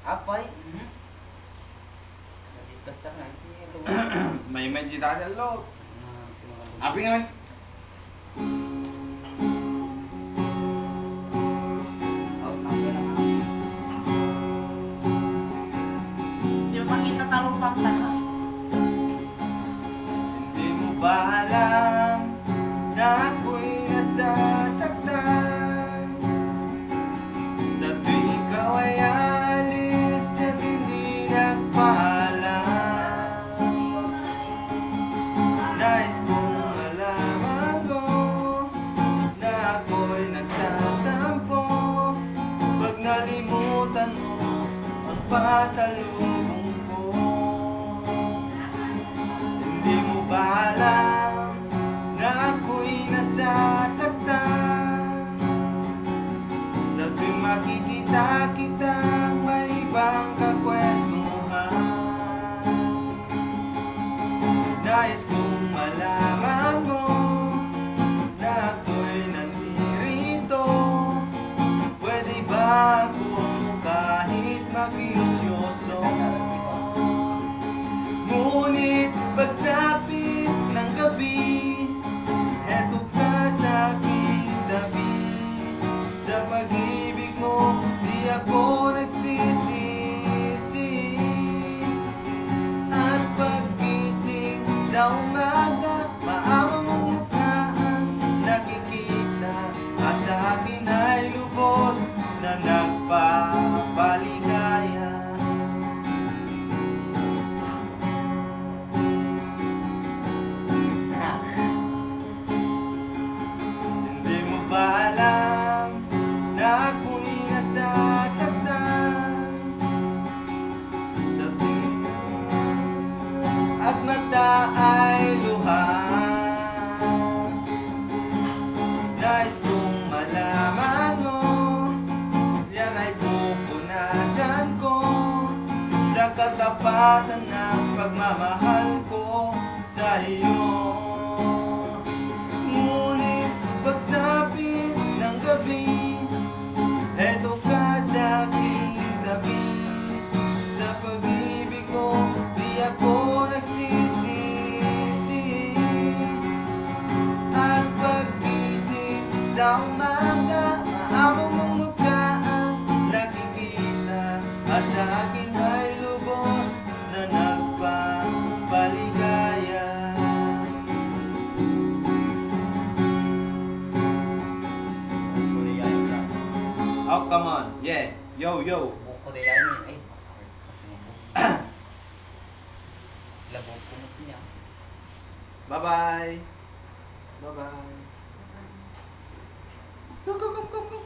Apay. Basta nga, ito. May dita sa loob. Api nga man. Hindi mo makita talong pangtaka. Hindi mo ba alam na ako'y nasasaktan? Sa tuwing ikaw ay alis at hindi nagpaalam, nais kong malaman mo na ako'y nagtatampo pag nalimutan mo ang pasalubong ko. Hindi mo ba alam na ako'y nasasaktan? Sa tuwing makikita kitang may ibang kakwentuhan, nais kong malaman mo na ako'y nandirito. Pwede ba akong kahit makiusyoso? Ngunit pagsapit ng gabi, eto ka sa aking tabi. Sa pag-ibig mo, di ako nagsisisi. At paggising sa umaga, maamang mong mukha ang nakikita. At sa akin ay lubos na nagpapaligaya. Hindi mo ba alam na ako'y nasasaktan? Sa tuwing at mata ay luha, nais kong malaman mo, yan ay pupunasan ko sa katapatan ng pagmamahal ko sa iyo. Ngunit pagsapit ng gabi, eto ka sa aking tabi. Sa pag-ibig mo, di ako nagsisisi. At paggising sa umaga, maamong mong mukha ang nakikita. At sa akin ay lubos na nagpapaligaya. Oh, come on. Yeah. Yo, yo. Buko de yan eh. Ay. Labog ko mo niya. Bye-bye. Bye-bye. Go, go, go, go, go.